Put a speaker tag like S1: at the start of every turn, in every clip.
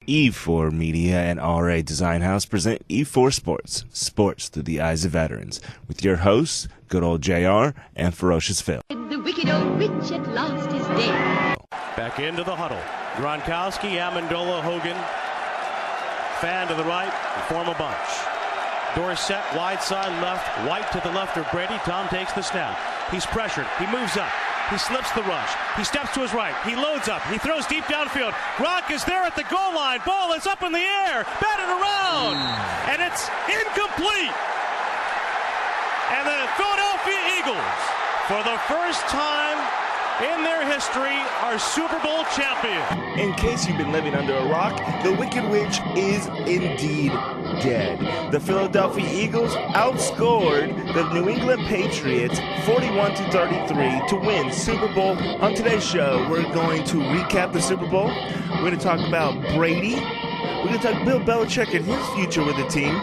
S1: E4 Media and RA Design House present E4 Sports, sports through the eyes of veterans, with your hosts, good old JR and Pherocious Phil.
S2: The wicked old witch at last is dead.
S3: Back into the huddle. Gronkowski, Amendola, Hogan. Fan to the right, form a bunch. Dorsett, wide side left, White to the left of Brady. Tom takes the snap. He's pressured. He moves up. He slips the rush. He steps to his right. He loads up. He throws deep downfield. Gronk is there at the goal line. Ball is up in the air. Batted around. And it's incomplete. And the Philadelphia Eagles, for the first time in their history, are Super Bowl champions.
S1: In case you've been living under a rock, the Wicked Witch is indeed dead. The Philadelphia Eagles outscored the New England Patriots 41-33 to win Super Bowl. On today's show, we're going to recap the Super Bowl. We're going to talk about Brady. We're going to talk Bill Belichick and his future with the team.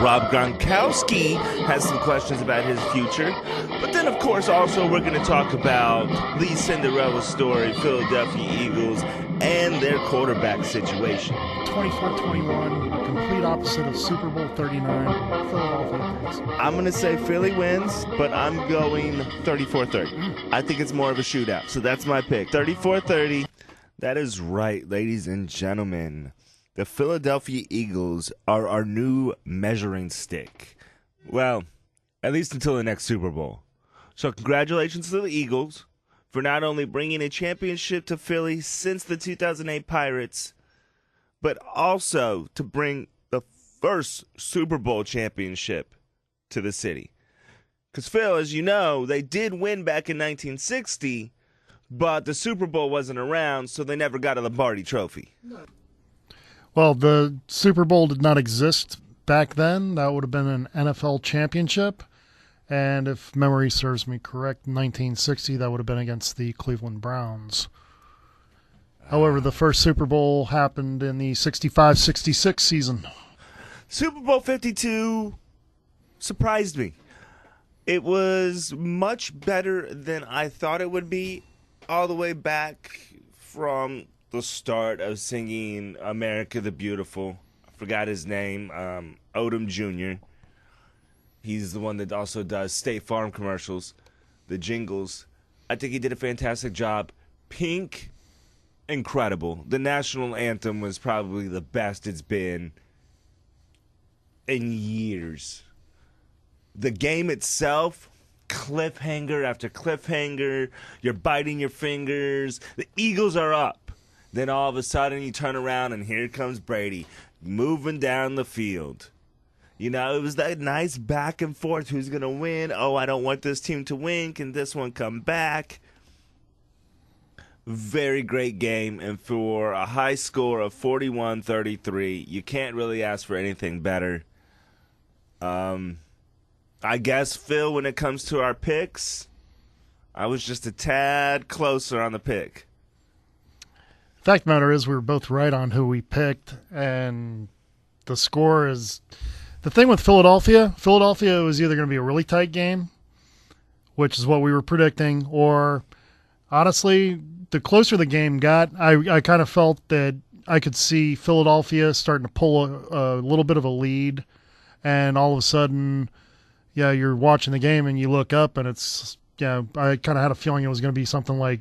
S1: Rob Gronkowski has some questions about his future. But then, of course, also we're going to talk about the Cinderella story, Philadelphia Eagles, and their quarterback situation.
S4: 24-21, a complete opposite of Super Bowl 39. Philadelphia thinks.
S1: I'm going to say Philly wins, but I'm going 34-30. I think it's more of a shootout, so that's my pick. 34-30. That is right, ladies and gentlemen. The Philadelphia Eagles are our new measuring stick. Well, at least until the next Super Bowl. So congratulations to the Eagles for not only bringing a championship to Philly since the 2008 Pirates, but also to bring the first Super Bowl championship to the city. Because, Phil, as you know, they did win back in 1960, but the Super Bowl wasn't around, so they never got a Lombardi trophy.
S4: Well, the Super Bowl did not exist back then. That would have been an NFL championship. And if memory serves me correct, 1960, that would have been against the Cleveland Browns. However, the first Super Bowl happened in the 65-66 season.
S1: Super Bowl 52 surprised me. It was much better than I thought it would be, all the way back from the start of singing America the Beautiful. I forgot his name, Odom Jr. He's the one that also does State Farm commercials, the jingles. I think he did a fantastic job. Pink, incredible. The national anthem was probably the best it's been in years. The game itself, cliffhanger after cliffhanger. You're biting your fingers. The Eagles are up. Then all of a sudden you turn around and here comes Brady moving down the field. You know, it was that nice back and forth. Who's going to win? Oh, I don't want this team to win. Can this one come back? Very great game. And for a high score of 41-33, you can't really ask for anything better. I guess, Phil, when it comes to our picks, I was just a tad closer on the pick.
S4: Fact of the matter is we were both right on who we picked, and the score is the thing with Philadelphia was either going to be a really tight game, which is what we were predicting, or honestly, the closer the game got, I kind of felt that I could see Philadelphia starting to pull a little bit of a lead, and all of a sudden, yeah, you're watching the game and you look up and it's, I kind of had a feeling it was going to be something like,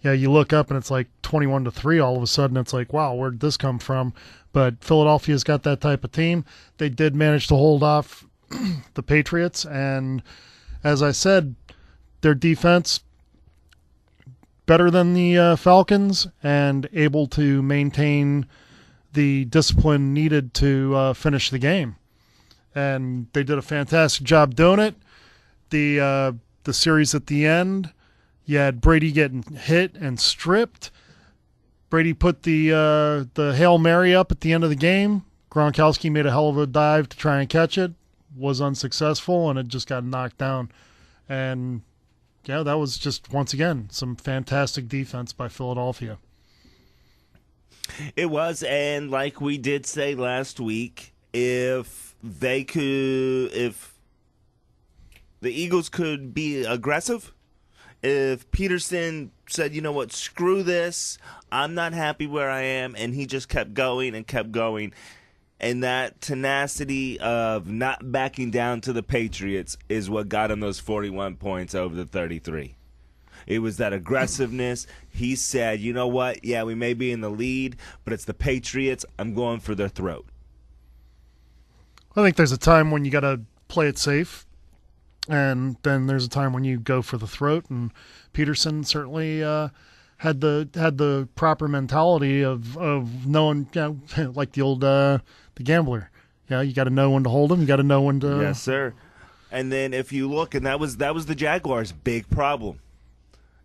S4: you look up and it's like 21-3. All of a sudden, it's like, wow, where'd this come from? But Philadelphia's got that type of team. They did manage to hold off the Patriots, and as I said, their defense better than the Falcons and able to maintain the discipline needed to finish the game. And they did a fantastic job doing it. The series at the end, you had Brady getting hit and stripped. Brady put the Hail Mary up at the end of the game. Gronkowski made a hell of a dive to try and catch it. Was unsuccessful, and it just got knocked down. And, that was just, once again, some fantastic defense by Philadelphia.
S1: It was, and like we did say last week, if the Eagles could be aggressive, if Peterson said, you know what, screw this, I'm not happy where I am, and he just kept going and kept going. And that tenacity of not backing down to the Patriots is what got him those 41 points over the 33. It was that aggressiveness. He said, you know what, yeah, we may be in the lead, but it's the Patriots. I'm going for their throat.
S4: I think there's a time when you got to play it safe, and then there's a time when you go for the throat. And Peterson certainly had the proper mentality of knowing, like the old the gambler. You got to know when to hold him. You got to know when to.
S1: Yes, sir. And then if you look, and that was the Jaguars' big problem,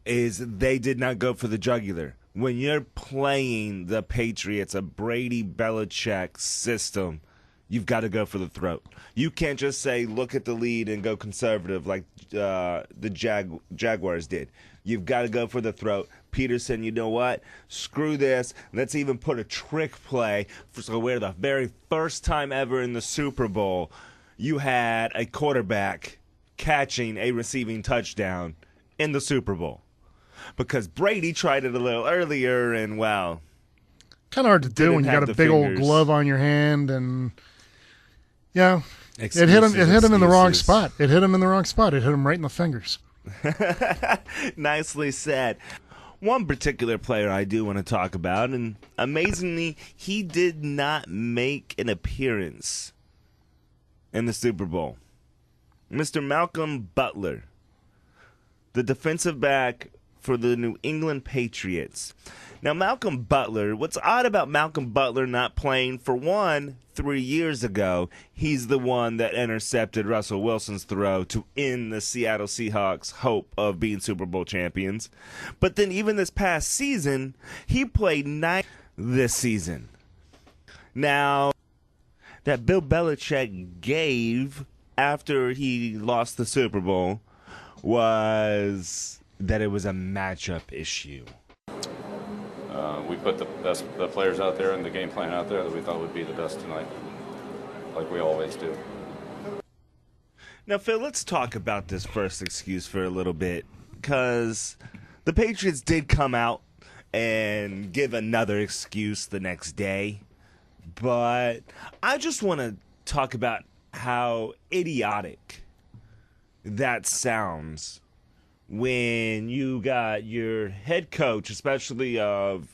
S1: is they did not go for the jugular. When you're playing the Patriots, a Brady Belichick system, you've got to go for the throat. You can't just say, look at the lead and go conservative like the Jaguars did. You've got to go for the throat. Peterson, you know what? Screw this. Let's even put a trick play. So where the very first time ever in the Super Bowl, you had a quarterback catching a receiving touchdown in the Super Bowl. Because Brady tried it a little earlier, and wow.
S4: Kind of hard to do when you got a big old glove on your hand, and it hit him in the wrong spot. It hit him in the wrong spot. It hit him right in the fingers.
S1: Nicely said. One particular player I do want to talk about, and amazingly, he did not make an appearance in the Super Bowl. Mr. Malcolm Butler, the defensive back for the New England Patriots. Now, Malcolm Butler, what's odd about Malcolm Butler not playing, for one, 3 years ago, he's the one that intercepted Russell Wilson's throw to end the Seattle Seahawks' hope of being Super Bowl champions. But then even this past season, he played 9 this season. Now, that Bill Belichick gave after he lost the Super Bowl was that it was a matchup issue.
S5: We put the players out there and the game plan out there that we thought would be the best tonight, like we always do.
S1: Now, Phil, let's talk about this first excuse for a little bit, because the Patriots did come out and give another excuse the next day, but I just want to talk about how idiotic that sounds when you got your head coach, especially of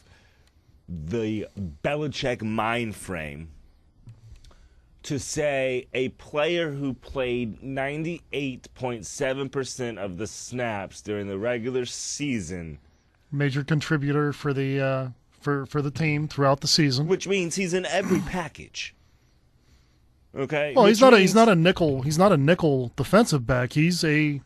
S1: the Belichick mind frame, to say a player who played 98.7% of the snaps during the regular season,
S4: major contributor for the for the team throughout the season,
S1: which means he's in every package. Okay.
S4: Well, he's not a nickel defensive back. He's a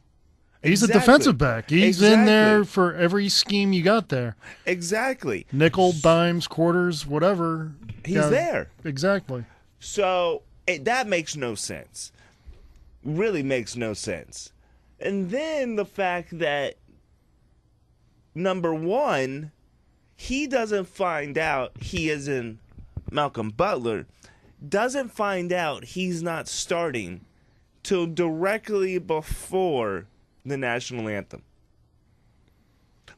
S4: defensive back. He's in there for every scheme you got there.
S1: Exactly.
S4: Nickel, dimes, quarters, whatever.
S1: He's there.
S4: Exactly.
S1: So that makes no sense. Really makes no sense. And then the fact that, number one, he doesn't find out he is in Malcolm Butler, doesn't find out he's not starting till directly before the national anthem,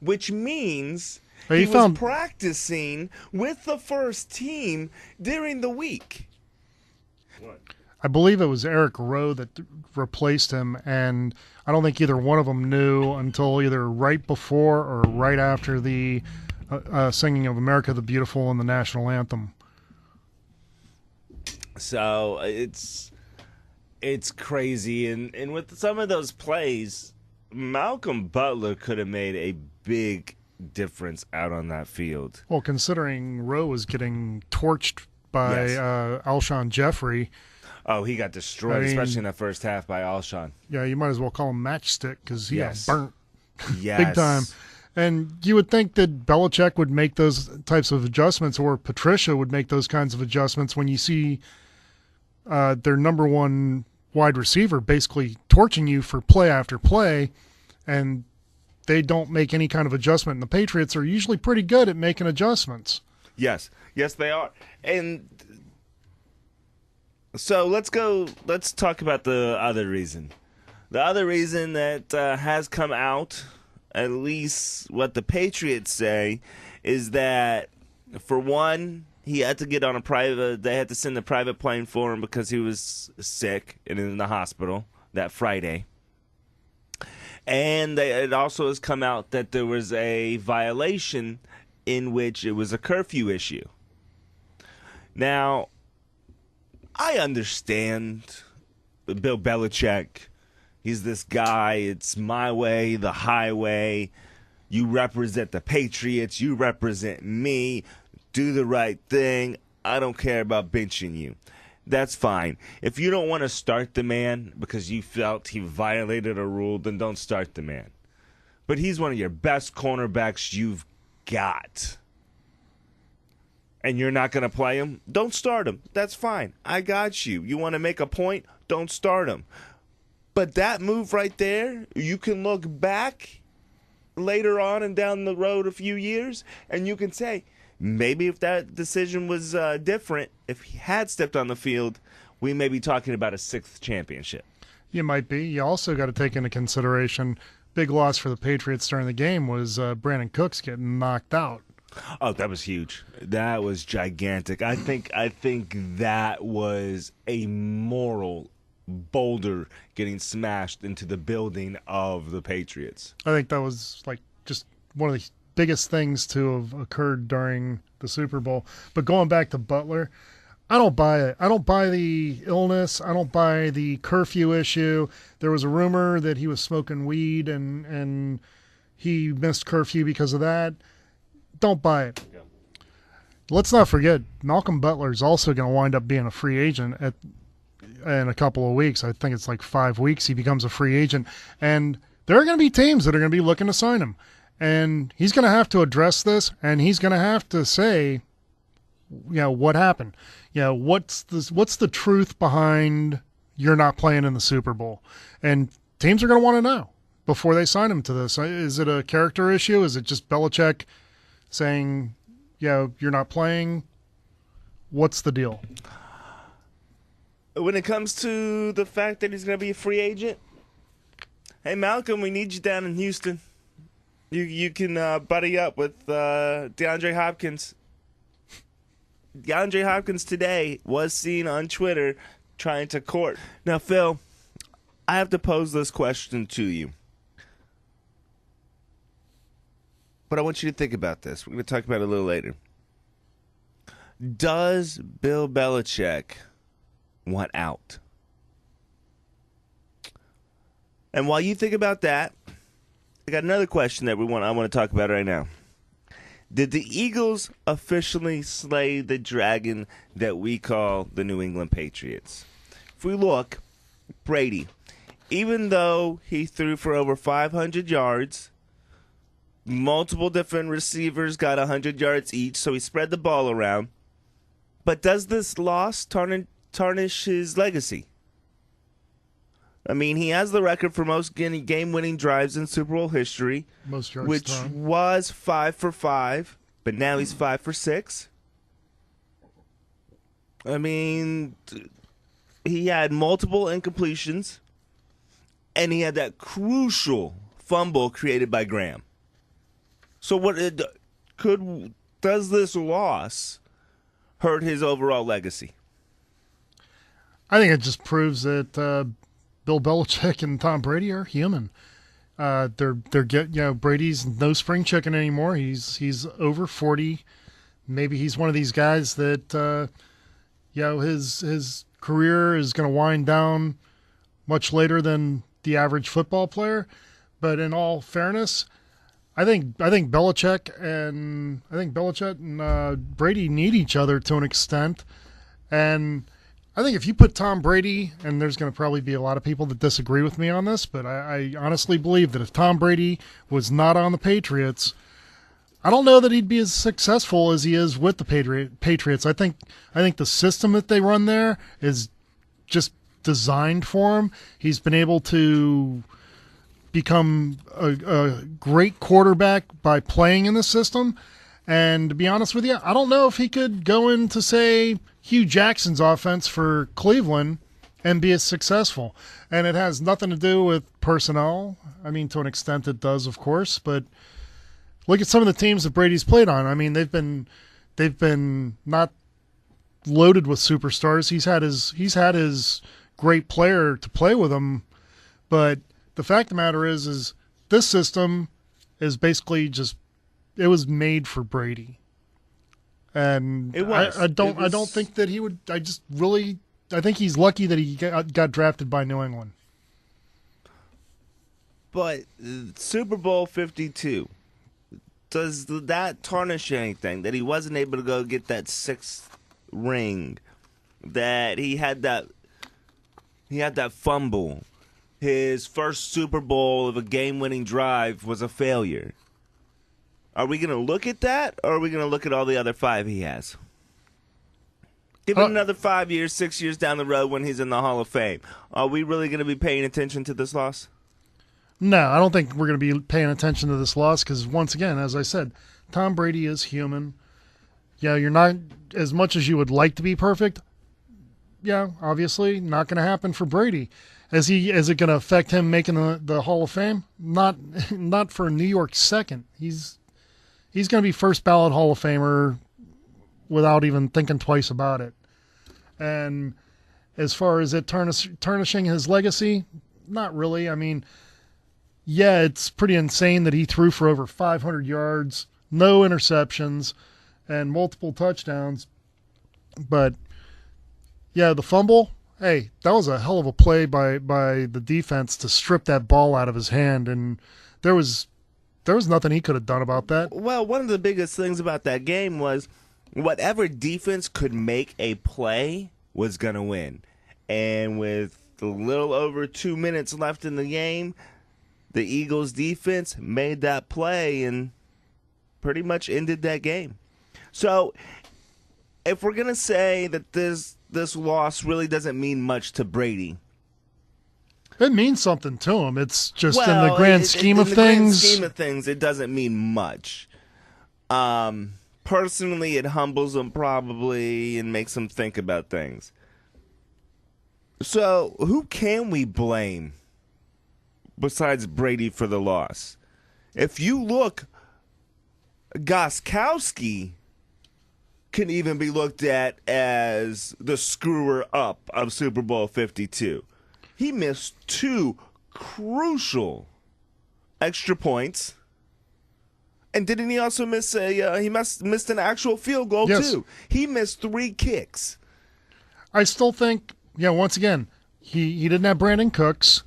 S1: which means he was practicing with the first team during the week.
S4: I believe it was Eric Rowe that replaced him, and I don't think either one of them knew until either right before or right after the singing of America the Beautiful and the national anthem.
S1: So it's crazy, and with some of those plays, Malcolm Butler could have made a big difference out on that field.
S4: Well, considering Rowe was getting torched by Alshon Jeffrey.
S1: Oh, he got destroyed, especially in that first half by Alshon.
S4: Yeah, you might as well call him Matchstick because he got burnt
S1: yes.
S4: big time. And you would think that Belichick would make those types of adjustments, or Patricia would make those kinds of adjustments when you see their number one wide receiver basically torching you for play after play, and they don't make any kind of adjustment. And the Patriots are usually pretty good at making adjustments.
S1: Yes, they are. And so let's talk about the other reason. The other reason that has come out at least what the Patriots say, is that, for one, he had to get on they had to send a private plane for him because he was sick and in the hospital that Friday. And it also has come out that there was a violation in which it was a curfew issue. Now, I understand Bill Belichick. He's this guy, it's my way, the highway. You represent the Patriots, you represent me. Do the right thing. I don't care about benching you. That's fine. If you don't want to start the man because you felt he violated a rule, then don't start the man. But he's one of your best cornerbacks you've got. And you're not going to play him? Don't start him. That's fine. I got you. You want to make a point? Don't start him. But that move right there, you can look back later on and down the road a few years, and you can say, maybe if that decision was different, if he had stepped on the field, we may be talking about a 6th championship.
S4: You might be. You also got to take into consideration, big loss for the Patriots during the game was Brandon Cooks getting knocked out.
S1: Oh, that was huge. That was gigantic. I think that was a moral boulder getting smashed into the building of the Patriots.
S4: I think that was like just one of the biggest things to have occurred during the Super Bowl. But going back to Butler, I don't buy it. I don't buy the illness. I don't buy the curfew issue. There was a rumor that he was smoking weed and he missed curfew because of that. Don't buy it. Yeah. Let's not forget, Malcolm Butler is also going to wind up being a free agent in a couple of weeks. I think it's like 5 weeks he becomes a free agent. And there are going to be teams that are going to be looking to sign him. And he's going to have to address this, and he's going to have to say, what happened? What's the truth behind you're not playing in the Super Bowl? And teams are going to want to know before they sign him to this. Is it a character issue? Is it just Belichick saying, you're not playing? What's the deal?
S1: When it comes to the fact that he's going to be a free agent, hey, Malcolm, we need you down in Houston. You can buddy up with DeAndre Hopkins. DeAndre Hopkins today was seen on Twitter trying to court. Now, Phil, I have to pose this question to you. But I want you to think about this. We're going to talk about it a little later. Does Bill Belichick want out? And while you think about that, I got another question that I want to talk about right now. Did the Eagles officially slay the dragon that we call the New England Patriots? If we look, Brady, even though he threw for over 500 yards, multiple different receivers got 100 yards each, so he spread the ball around. But does this loss tarnish his legacy? I mean, he has the record for most game-winning drives in Super Bowl history, which was 5 for 5, but now he's 5 for 6. I mean, he had multiple incompletions, and he had that crucial fumble created by Graham. So does this loss hurt his overall legacy?
S4: I think it just proves that Bill Belichick and Tom Brady are human. Brady's no spring chicken anymore. He's over 40. Maybe he's one of these guys that his career is going to wind down much later than the average football player. But in all fairness, I think Belichick and Brady need each other to an extent, and I think if you put Tom Brady, and there's going to probably be a lot of people that disagree with me on this, but I honestly believe that if Tom Brady was not on the Patriots, I don't know that he'd be as successful as he is with the Patriots. I think the system that they run there is just designed for him. He's been able to become a great quarterback by playing in the system. And to be honest with you, I don't know if he could go into, say, Hugh Jackson's offense for Cleveland and be as successful. And it has nothing to do with personnel. I mean, to an extent it does, of course, but look at some of the teams that Brady's played on. I mean, they've been not loaded with superstars. He's had his great player to play with him, but the fact of the matter is this system is basically just, it was made for Brady. And
S1: It was.
S4: I don't think that he would. I think he's lucky that he got drafted by New England.
S1: But Super Bowl 52, does that tarnish anything? That he wasn't able to go get that sixth ring? That he had that fumble? His first Super Bowl of a game-winning drive was a failure. Are we going to look at that, or are we going to look at all the other 5 he has? Give it another 5 years, 6 years down the road when he's in the Hall of Fame. Are we really going to be paying attention to this loss?
S4: No, I don't think we're going to be paying attention to this loss because, once again, as I said, Tom Brady is human. Yeah, you're not, as much as you would like to be perfect, yeah, obviously not going to happen for Brady. Is it going to affect him making the Hall of Fame? Not for New York's second. He's going to be first ballot Hall of Famer without even thinking twice about it. And as far as it tarnishing his legacy, not really. I mean, yeah, it's pretty insane that he threw for over 500 yards, no interceptions, and multiple touchdowns. But, yeah, the fumble, hey, that was a hell of a play by the defense to strip that ball out of his hand, and there was nothing he could have done about that.
S1: Well, one of the biggest things about that game was whatever defense could make a play was going to win. And with a little over 2 minutes left in the game, the Eagles' defense made that play and pretty much ended that game. So if we're going to say that this loss really doesn't mean much to Brady,
S4: it means something to him. It's just in the grand scheme of things.
S1: In the grand scheme of things, it doesn't mean much. Personally, it humbles him probably and makes him think about things. So, who can we blame besides Brady for the loss? If you look, Gostkowski can even be looked at as the screwer up of Super Bowl 52. He missed 2 crucial extra points. And didn't he also miss missed an actual field goal too? He missed 3 kicks.
S4: I still think, once again, he didn't have Brandon Cooks,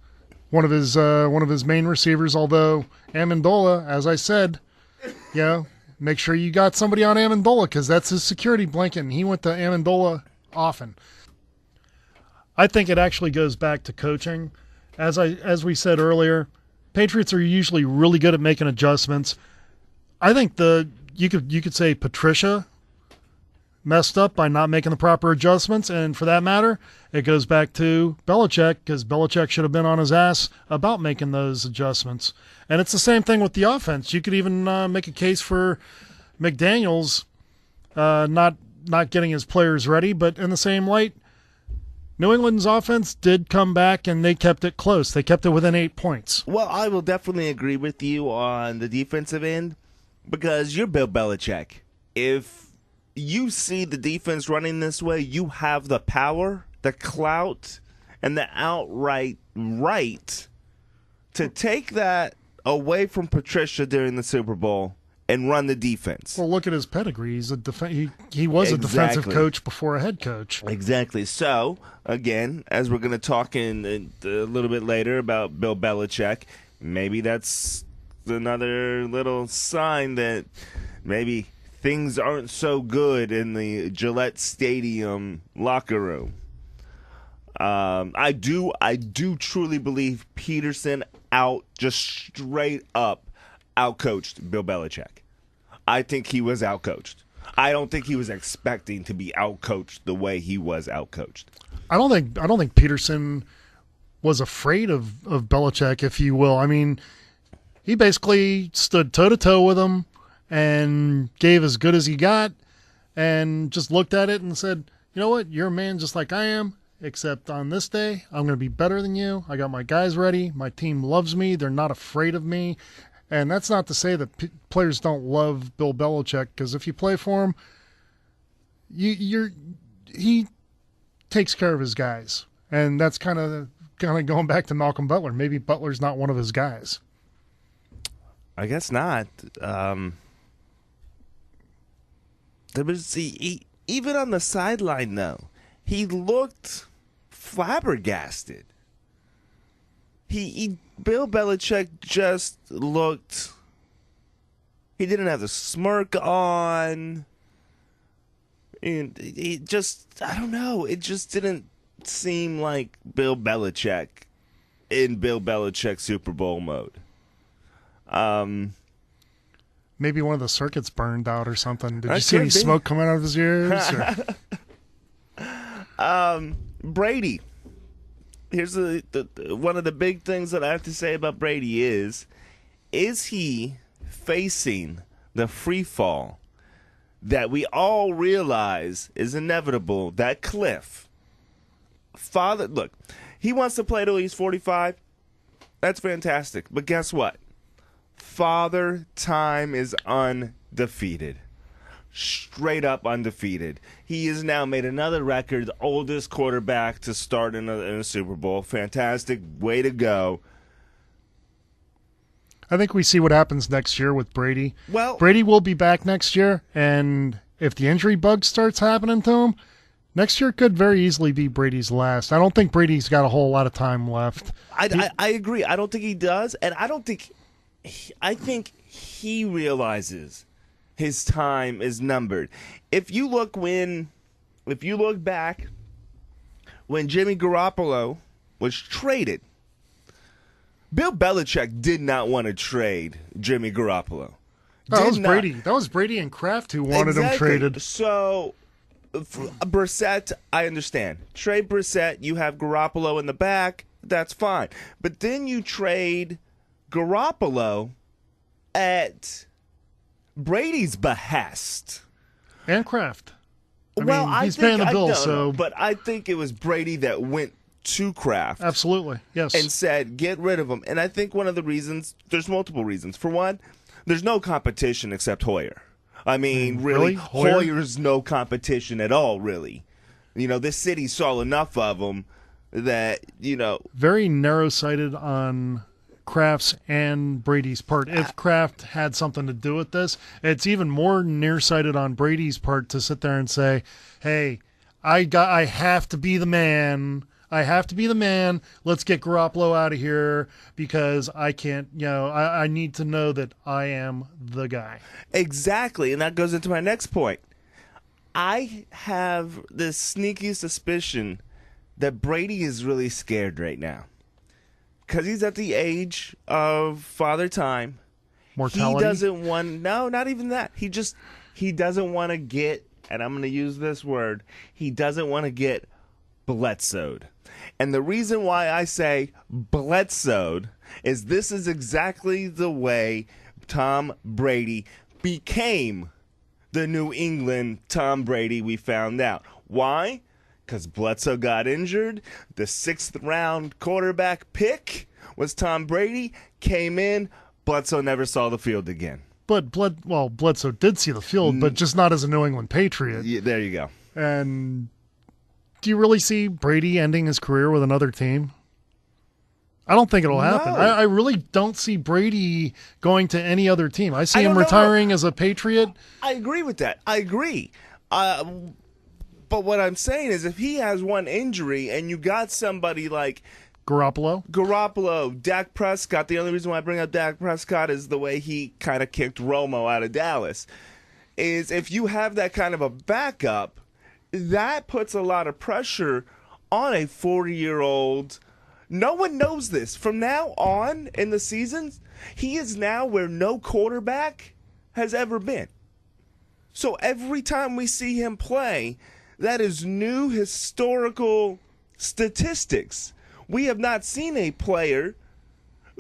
S4: one of his main receivers, although Amendola, as I said, make sure you got somebody on Amendola because that's his security blanket, and he went to Amendola often. I think it actually goes back to coaching. As we said earlier, Patriots are usually really good at making adjustments. I think you could say Patricia messed up by not making the proper adjustments, and for that matter, it goes back to Belichick because Belichick should have been on his ass about making those adjustments. And it's the same thing with the offense. You could even make a case for McDaniels not getting his players ready, but in the same light, New England's offense did come back, and they kept it close. They kept it within 8 points.
S1: Well, I will definitely agree with you on the defensive end because you're Bill Belichick. If you see the defense running this way, you have the power, the clout, and the outright right to take that away from Patricia during the Super Bowl and run the defense.
S4: Well, look at his pedigree. He's he was a defensive coach before a head coach.
S1: Exactly. So, again, as we're going to talk in a little bit later about Bill Belichick, maybe that's another little sign that maybe things aren't so good in the Gillette Stadium locker room. I do truly believe Peterson just straight up outcoached Bill Belichick. I think he was outcoached. I don't think he was expecting to be outcoached the way he was outcoached.
S4: I don't think Peterson was afraid of Belichick, if you will. I mean, he basically stood toe-to-toe with him and gave as good as he got and just looked at it and said, you know what, you're a man just like I am, except on this day, I'm going to be better than you. I got my guys ready. My team loves me. They're not afraid of me. And that's not to say that players don't love Bill Belichick, because if you play for him, he takes care of his guys. And that's kind of going back to Malcolm Butler. Maybe Butler's not one of his guys.
S1: I guess not. There was even on the sideline, though, he looked flabbergasted. Bill Belichick just looked. He didn't have the smirk on, and he just, I don't know. It just didn't seem like Bill Belichick in Bill Belichick Super Bowl mode.
S4: Maybe one of the circuits burned out or something. Did you see any smoke coming out of his ears?
S1: Brady. Here's one of the big things that I have to say about Brady is he facing the free fall that we all realize is inevitable, that cliff? Look, he wants to play till he's 45. That's fantastic. But guess what? Father Time is undefeated. Straight up undefeated. He has now made another record, the oldest quarterback to start in a Super Bowl. Fantastic. Way to go.
S4: I think we see what happens next year with Brady.
S1: Well,
S4: Brady will be back next year, and if the injury bug starts happening to him, next year could very easily be Brady's last. I don't think Brady's got a whole lot of time left.
S1: I agree. I don't think he does, and I think he realizes his time is numbered. If you look back when Jimmy Garoppolo was traded, Bill Belichick did not want to trade Jimmy Garoppolo.
S4: That was Brady. That was Brady and Kraft who wanted him traded.
S1: So, Brissett, I understand. Trade Brissett, you have Garoppolo in the back, that's fine. But then you trade Garoppolo at Brady's behest.
S4: And Kraft. He's paying the bill,
S1: but I think it was Brady that went to Kraft.
S4: Absolutely, yes.
S1: And said, get rid of him. And I think one of the reasons, there's multiple reasons. For one, there's no competition except Hoyer. I mean, really? Hoyer's no competition at all, really. This city saw enough of him that,
S4: Very narrow-sighted on Kraft's and Brady's part. If Kraft had something to do with this, it's even more nearsighted on Brady's part to sit there and say, hey, I have to be the man. I have to be the man. Let's get Garoppolo out of here because I can't, I need to know that I am the guy.
S1: Exactly. And that goes into my next point. I have this sneaky suspicion that Brady is really scared right now. Because he's at the age of Father Time.
S4: Mortality?
S1: He doesn't want, no, not even that. He doesn't want to get, and I'm going to use this word, he doesn't want to get Bledsoed. And the reason why I say Bledsoed is this is exactly the way Tom Brady became the New England Tom Brady we found out. Why? Because Bledsoe got injured. The 6th round quarterback pick was Tom Brady. Came in. Bledsoe never saw the field again.
S4: But Bledsoe did see the field, but just not as a New England Patriot.
S1: Yeah, there you go.
S4: And do you really see Brady ending his career with another team? I don't think it'll happen.
S1: No.
S4: I really don't see Brady going to any other team. I see him retiring as a Patriot.
S1: I agree with that. I agree. But what I'm saying is if he has one injury and you got somebody like
S4: Garoppolo,
S1: Dak Prescott, the only reason why I bring up Dak Prescott is the way he kind of kicked Romo out of Dallas, is if you have that kind of a backup, that puts a lot of pressure on a 40-year-old. No one knows this. From now on in the seasons, he is now where no quarterback has ever been. So every time we see him play, that is new historical statistics. We have not seen a player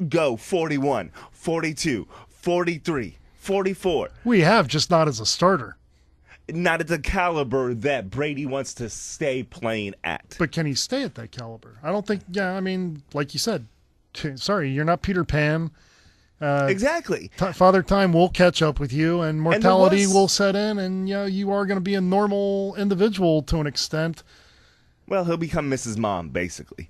S1: go 41, 42, 43, 44.
S4: We have, just not as a starter.
S1: not at the caliber that Brady wants to stay playing at.
S4: But can he stay at that caliber? I don't think. Yeah, I mean, like you said, sorry, you're not Peter Pan.
S1: Exactly.
S4: Father Time will catch up with you, and mortality will set in, and you are going to be a normal individual to an extent.
S1: Well, he'll become Mrs. Mom, basically.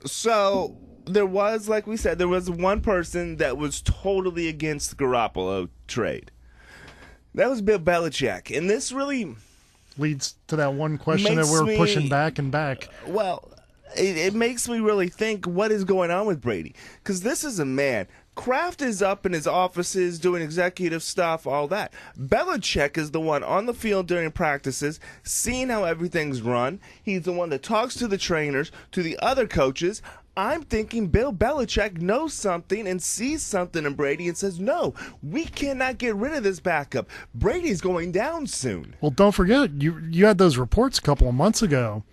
S1: So there was, like we said, there was one person that was totally against the Garoppolo trade. That was Bill Belichick, and this really
S4: leads to that one question that we're pushing back and back.
S1: Well, it makes me really think what is going on with Brady. Because this is a man. Kraft is up in his offices doing executive stuff, all that. Belichick is the one on the field during practices, seeing how everything's run. He's the one that talks to the trainers, to the other coaches. I'm thinking Bill Belichick knows something and sees something in Brady and says, no, we cannot get rid of this backup. Brady's going down soon.
S4: Well, don't forget, you had those reports a couple of months ago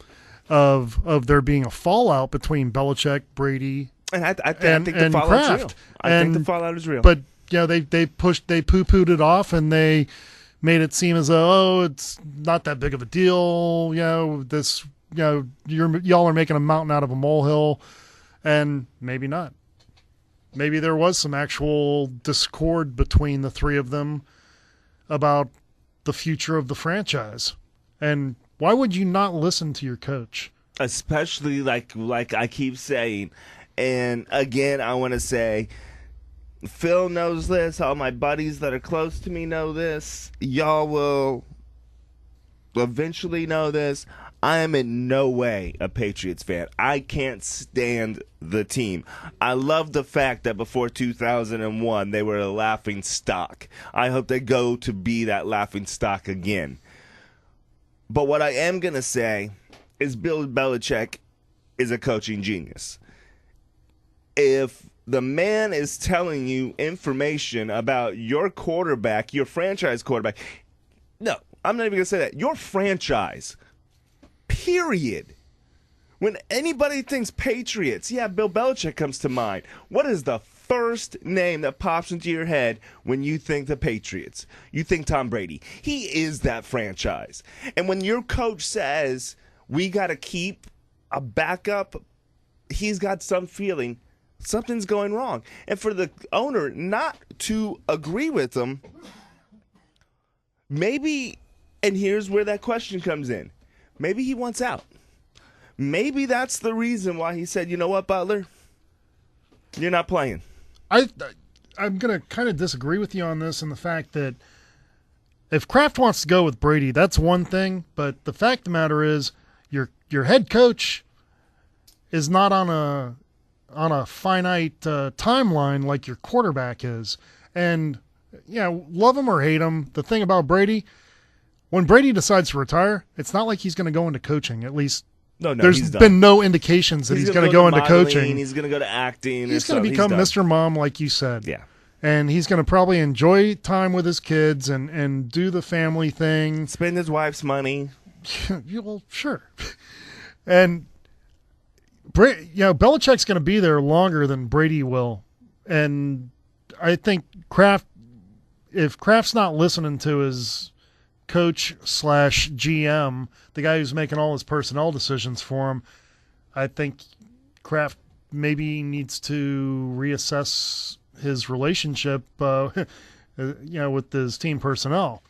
S4: of there being a fallout between Belichick, Brady,
S1: and I think the fallout's real. I think the fallout is real.
S4: But they poo-pooed it off, and they made it seem as though it's not that big of a deal. Y'all are making a mountain out of a molehill, and maybe not. Maybe there was some actual discord between the three of them about the future of the franchise. And why would you not listen to your coach?
S1: Especially like I keep saying, and again, I want to say, Phil knows this. All my buddies that are close to me know this. Y'all will eventually know this. I am in no way a Patriots fan. I can't stand the team. I love the fact that before 2001, they were a laughing stock. I hope they go to be that laughing stock again. But what I am going to say is Bill Belichick is a coaching genius. If the man is telling you information about your quarterback, your franchise quarterback, no, I'm not even going to say that. Your franchise, period. When anybody thinks Patriots, yeah, Bill Belichick comes to mind. What is the first name that pops into your head when you think the Patriots? You think Tom Brady. He is that franchise. And when your coach says, we got to keep a backup, he's got some feeling something's going wrong. And for the owner not to agree with him, maybe, and here's where that question comes in, maybe he wants out. Maybe that's the reason why he said, you know what, Butler? You're not playing.
S4: I'm going to kind of disagree with you on this in the fact that if Kraft wants to go with Brady, that's one thing. But the fact of the matter is your head coach is not on a finite timeline like your quarterback is. And, love him or hate him, the thing about Brady, when Brady decides to retire, it's not like he's going to go into coaching, at least. No, there's been no indications that he's going to go into coaching.
S1: He's going to go to acting.
S4: He's going to become Mr. Mom, like you said.
S1: Yeah.
S4: And he's going to probably enjoy time with his kids and do the family thing.
S1: Spend his wife's money.
S4: Well, sure. And, Belichick's going to be there longer than Brady will. And I think if Kraft's not listening to his coach / GM, the guy who's making all his personnel decisions for him, I think Kraft maybe needs to reassess his relationship, with his team personnel.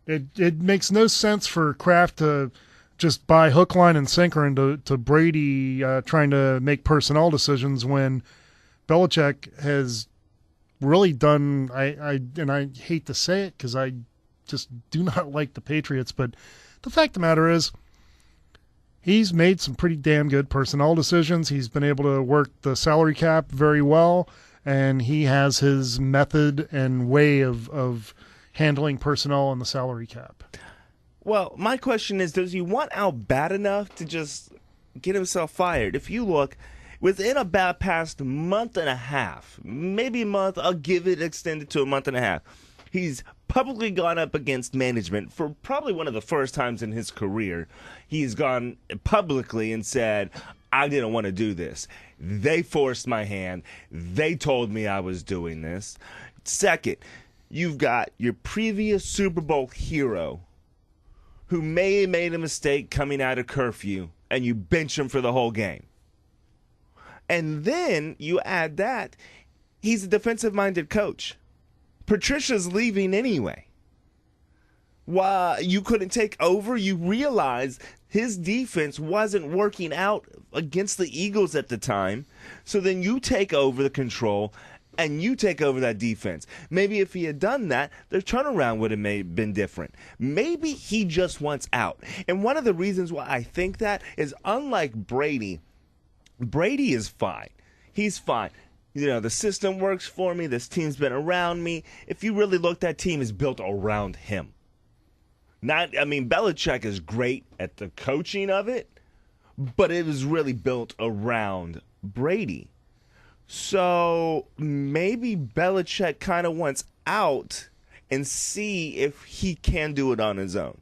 S4: It makes no sense for Kraft to just buy hook, line, and sinker into Brady trying to make personnel decisions when Belichick has really done. And I hate to say it because I just do not like the Patriots, but the fact of the matter is he's made some pretty damn good personnel decisions. He's been able to work the salary cap very well, and he has his method and way of handling personnel on the salary cap.
S1: Well, my question is, does he want out bad enough to just get himself fired? If you look, within about past month and a half, maybe a month, I'll give it extended to a month and a half, he's publicly gone up against management for probably one of the first times in his career. He's gone publicly and said, I didn't want to do this. They forced my hand. They told me I was doing this. Second, you've got your previous Super Bowl hero who may have made a mistake coming out of curfew, and you bench him for the whole game. And then you add that he's a defensive-minded coach. Patricia's leaving anyway. Why you couldn't take over? You realize his defense wasn't working out against the Eagles at the time. So then you take over the control and you take over that defense. Maybe if he had done that, the turnaround would have been different. Maybe he just wants out. And one of the reasons why I think that is, unlike Brady is fine. He's fine. You know, the system works for me. This team's been around me. If you really look, that team is built around him. Belichick is great at the coaching of it, but it was really built around Brady. So maybe Belichick kind of wants out and see if he can do it on his own.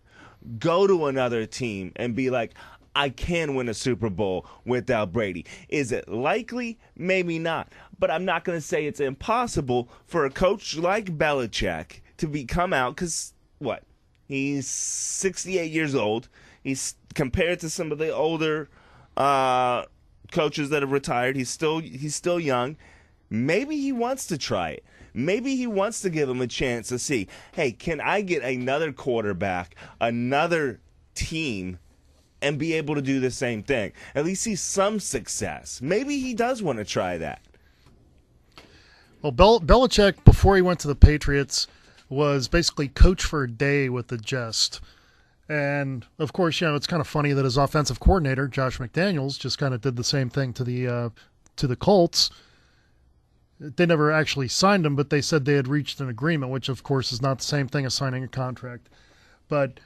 S1: Go to another team and be like, I can win a Super Bowl without Brady. Is it likely? Maybe not. But I'm not going to say it's impossible for a coach like Belichick to come out, because what? He's 68 years old. He's compared to some of the older coaches that have retired. He's still young. Maybe he wants to try it. Maybe he wants to give him a chance to see, hey, can I get another quarterback, another team, and be able to do the same thing? At least see some success. Maybe he does want to try that.
S4: Well, Belichick, before he went to the Patriots, was basically coach for a day with the Jest. And, of course, it's kind of funny that his offensive coordinator, Josh McDaniels, just kind of did the same thing to the Colts. They never actually signed him, but they said they had reached an agreement, which, of course, is not the same thing as signing a contract. But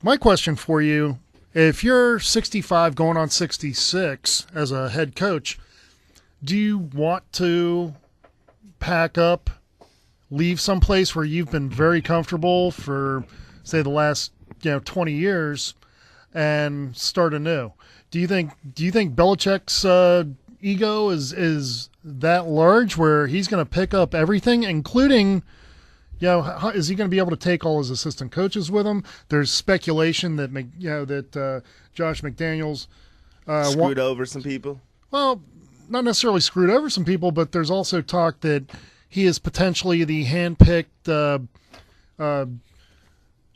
S4: my question for you, if you're 65 going on 66 as a head coach, do you want to pack up, leave someplace where you've been very comfortable for, say, the last 20 years and start anew? Do you think Belichick's ego is that large where he's going to pick up everything, including, is he going to be able to take all his assistant coaches with him? There's speculation that that Josh McDaniels
S1: screwed over some people.
S4: Well, not necessarily screwed over some people, but there's also talk that he is potentially the handpicked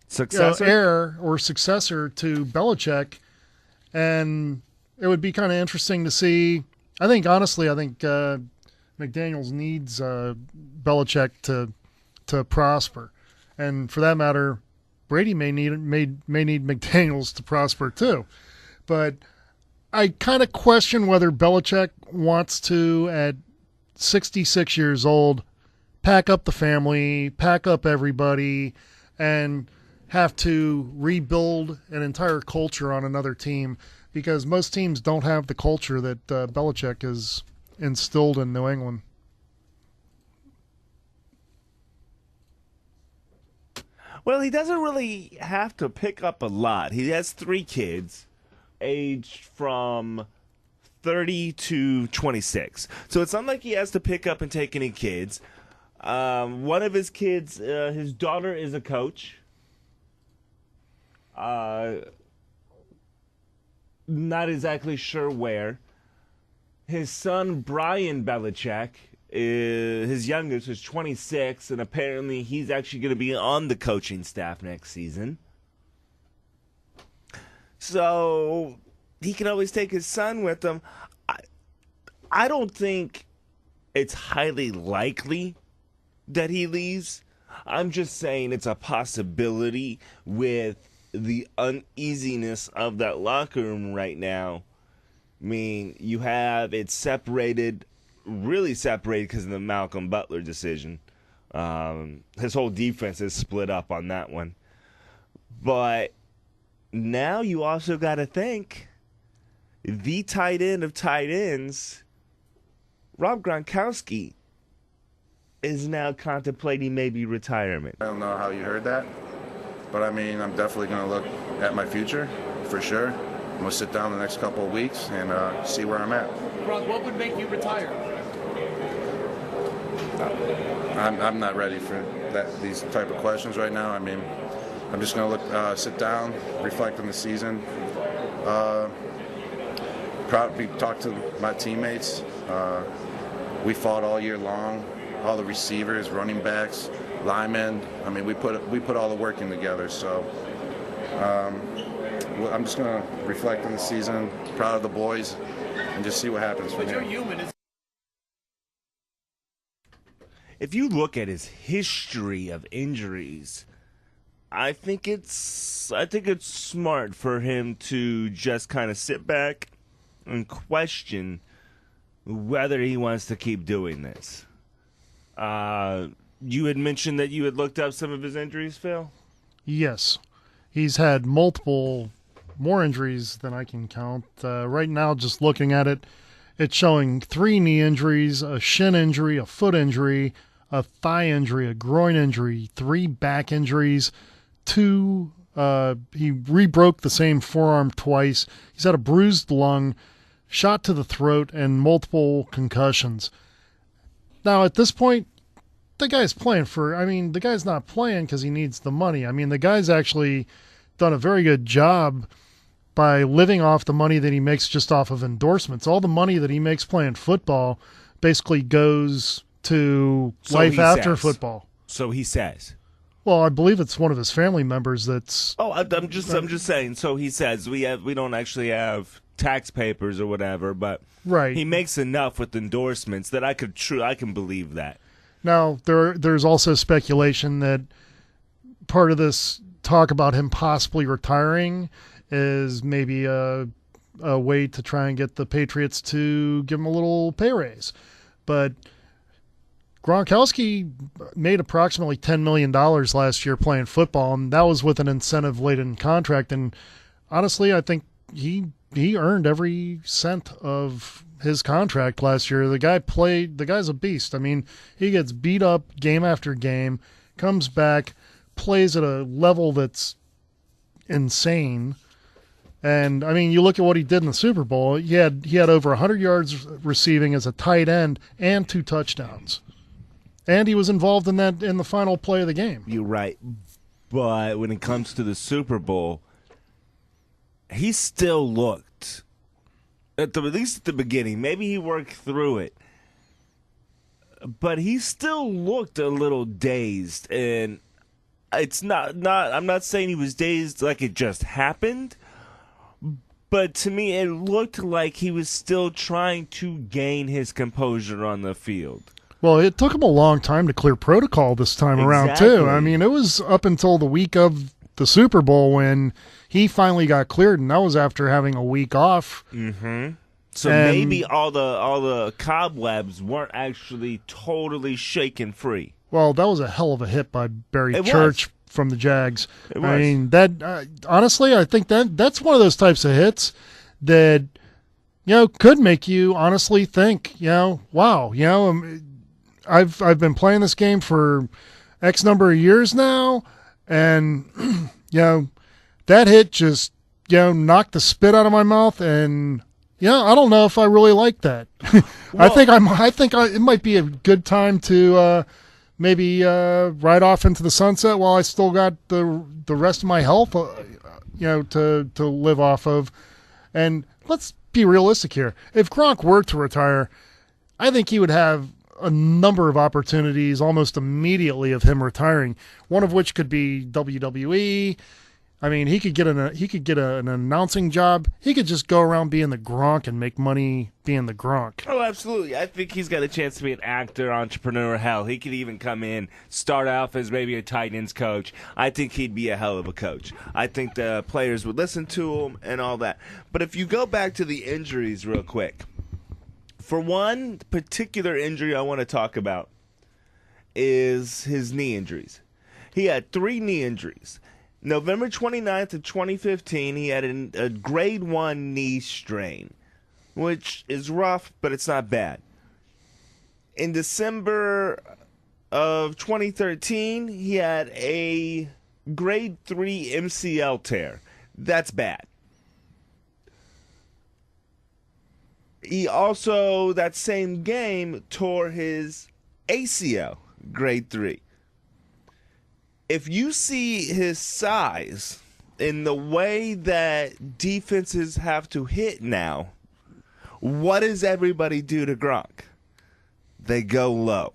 S1: successor,
S4: heir or successor to Belichick, and it would be kind of interesting to see. I think McDaniels needs Belichick to prosper, and for that matter, Brady may need McDaniels to prosper too. But I kind of question whether Belichick wants to, at 66 years old, pack up the family, pack up everybody, and have to rebuild an entire culture on another team, because most teams don't have the culture that Belichick has instilled in New England.
S1: Well, he doesn't really have to pick up a lot. He has 3 kids, aged from 30 to 26. So it's not like he has to pick up and take any kids. One of his kids, his daughter is a coach. Not exactly sure where. His son, Brian Belichick, his youngest, is 26, and apparently he's actually going to be on the coaching staff next season. So he can always take his son with him. I don't think it's highly likely that he leaves. I'm just saying it's a possibility with the uneasiness of that locker room right now. I mean, you have it separated, really separated because of the Malcolm Butler decision. His whole defense is split up on that one. But now you also got to think the tight end of tight ends, Rob Gronkowski, is now contemplating maybe retirement.
S6: I don't know how you heard that, but I'm definitely going to look at my future for sure. I'm going to sit down the next couple of weeks and see where I'm at.
S7: Gronk, what would make you retire?
S6: I'm not ready for these type of questions right now. I mean, I'm just going to sit down, reflect on the season, probably talk to my teammates. We fought all year long, all the receivers, running backs, linemen. I mean, we put all the work in together. So I'm just going to reflect on the season, proud of the boys, and just see what happens from here.
S1: If you look at his history of injuries, I think it's smart for him to just kind of sit back and question whether he wants to keep doing this. You had mentioned that you had looked up some of his injuries, Phil?
S4: Yes. He's had multiple more injuries than I can count. Right now, just looking at it, it's showing 3 knee injuries, a shin injury, a foot injury, a thigh injury, a groin injury, 3 back injuries, 2, he re-broke the same forearm twice. He's had a bruised lung, shot to the throat, and multiple concussions. Now, at this point, the guy's the guy's not playing because he needs the money. I mean, the guy's actually done a very good job by living off the money that he makes just off of endorsements. All the money that he makes playing football basically goes to life after football.
S1: So he says.
S4: Well, I believe it's one of his family members that's.
S1: Oh, I'm just saying. So he says we don't actually have tax papers or whatever, but
S4: right.
S1: He makes enough with endorsements that I can believe that.
S4: Now there's also speculation that part of this talk about him possibly retiring is maybe a way to try and get the Patriots to give him a little pay raise, but. Gronkowski made approximately $10 million last year playing football, and that was with an incentive-laden contract. And honestly, I think he earned every cent of his contract last year. The guy's a beast. I mean, he gets beat up game after game, comes back, plays at a level that's insane. And, I mean, you look at what he did in the Super Bowl. He had over 100 yards receiving as a tight end and 2 touchdowns. And he was involved in the final play of the game.
S1: You're right. But when it comes to the Super Bowl, he still looked, at least at the beginning, maybe he worked through it, but he still looked a little dazed. And it's not I'm not saying he was dazed like it just happened, but to me it looked like he was still trying to gain his composure on the field.
S4: Well, it took him a long time to clear protocol this time around, too. I mean, it was up until the week of the Super Bowl when he finally got cleared, and that was after having a week off.
S1: Mm-hmm. So maybe all the cobwebs weren't actually totally shaken free.
S4: Well, that was a hell of a hit by Barry Church from the Jags.
S1: It was.
S4: I mean, that honestly, I think that's one of those types of hits that could make you honestly think, wow, I've been playing this game for X number of years now, and that hit just knocked the spit out of my mouth, and I don't know if I really like that. Well, I think it might be a good time to maybe ride off into the sunset while I still got the rest of my health, to live off of. And let's be realistic here. If Gronk were to retire, I think he would have a number of opportunities almost immediately of him retiring, one of which could be WWE. I mean, he could get an announcing job. He could just go around being the Gronk and make money being the Gronk.
S1: Oh, absolutely. I think he's got a chance to be an actor, entrepreneur. Hell, he could even come in, start off as maybe a tight ends coach. I think he'd be a hell of a coach. I think the players would listen to him and all that. But if you go back to the injuries real quick, for one particular injury I want to talk about is his knee injuries. He had 3 knee injuries. November 29th of 2015, he had a grade 1 knee strain, which is rough, but it's not bad. In December of 2013, he had a grade 3 MCL tear. That's bad. He also, that same game, tore his ACL, grade 3. If you see his size in the way that defenses have to hit now, what does everybody do to Gronk? They go low.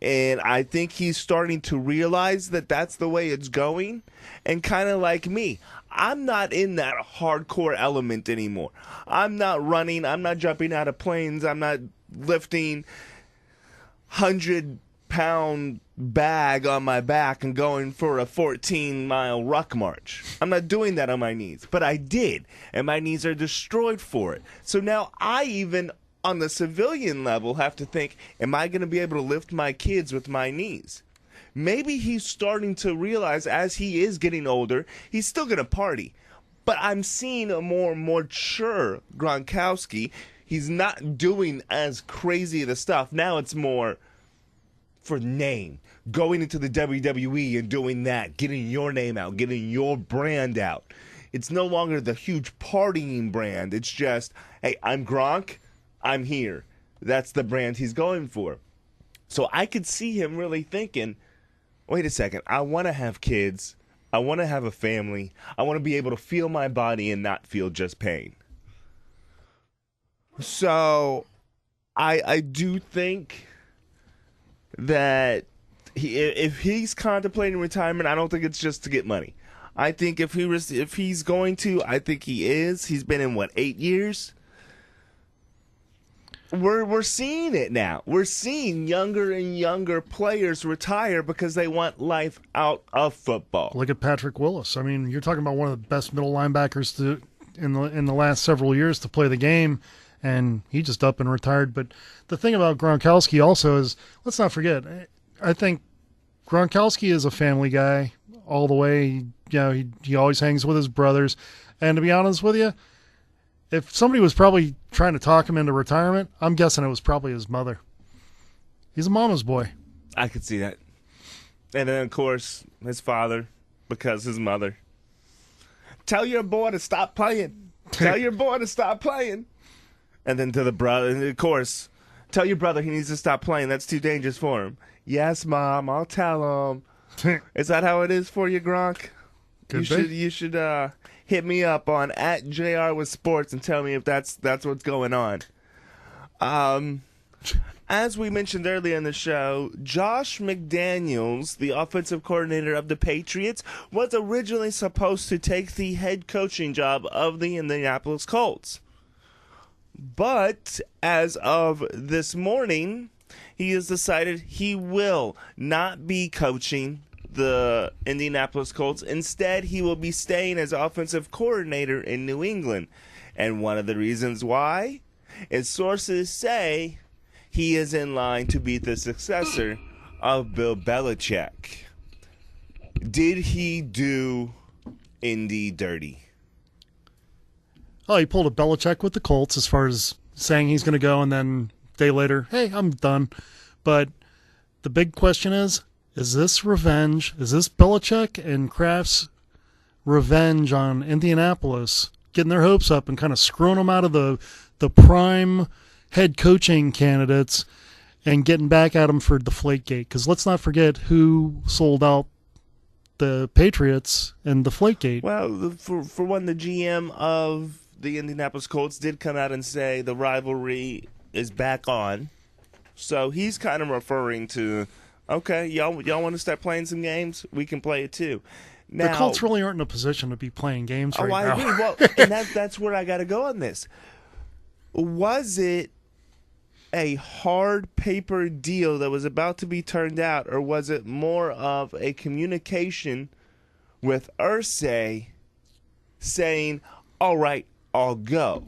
S1: And I think he's starting to realize that that's the way it's going. And kind of like me, I'm not in that hardcore element anymore. I'm not running. I'm not jumping out of planes. I'm not lifting 100-pound bag on my back and going for a 14-mile ruck march. I'm not doing that on my knees. But I did. And my knees are destroyed for it. So now I even, on the civilian level, have to think, am I going to be able to lift my kids with my knees? Maybe he's starting to realize as he is getting older, he's still going to party. But I'm seeing a more mature Gronkowski. He's not doing as crazy the stuff. Now it's more for name. Going into the WWE and doing that, getting your name out, getting your brand out. It's no longer the huge partying brand. It's just, hey, I'm Gronk. I'm here. That's the brand he's going for. So I could see him really thinking, wait a second, I want to have kids. I want to have a family. I want to be able to feel my body and not feel just pain. So I do think that if he's contemplating retirement, I don't think it's just to get money. I think if he's going to, I think he is. He's been in, 8 years? We're seeing it now. We're seeing younger and younger players retire because they want life out of football.
S4: Look at Patrick Willis. I mean, you're talking about one of the best middle linebackers in the last several years to play the game, and he just up and retired. But the thing about Gronkowski also is, let's not forget, I think Gronkowski is a family guy all the way. He always hangs with his brothers. And to be honest with you, if somebody was probably trying to talk him into retirement, I'm guessing it was probably his mother. He's a mama's boy.
S1: I could see that. And then, of course, his father, because his mother. Tell your boy to stop playing. Tell your boy to stop playing. And then to the brother, and of course, tell your brother he needs to stop playing. That's too dangerous for him. Yes, Mom, I'll tell him. Is that how it is for you, Gronk? You should hit me up on @JR with Sports and tell me if that's what's going on. As we mentioned earlier in the show, Josh McDaniels, the offensive coordinator of the Patriots, was originally supposed to take the head coaching job of the Indianapolis Colts. But as of this morning, he has decided he will not be coaching the Indianapolis Colts. Instead, he will be staying as offensive coordinator in New England. And one of the reasons why is sources say he is in line to be the successor of Bill Belichick. Did he do Indy dirty?
S4: Oh, he pulled a Belichick with the Colts as far as saying he's going to go, and then a day later, hey, I'm done. But the big question is this revenge? Is this Belichick and Kraft's revenge on Indianapolis, getting their hopes up and kind of screwing them out of the prime head coaching candidates and getting back at them for Deflategate? Because let's not forget who sold out the Patriots in Deflategate.
S1: Well, for one, the GM of the Indianapolis Colts did come out and say the rivalry is back on. So he's kind of referring to, okay, y'all want to start playing some games? We can play it too. Now,
S4: the Colts really aren't in a position to be playing games right now.
S1: I agree. Well, and that's where I got to go on this. Was it a hard paper deal that was about to be turned out, or was it more of a communication with Irsay saying, all right, I'll go?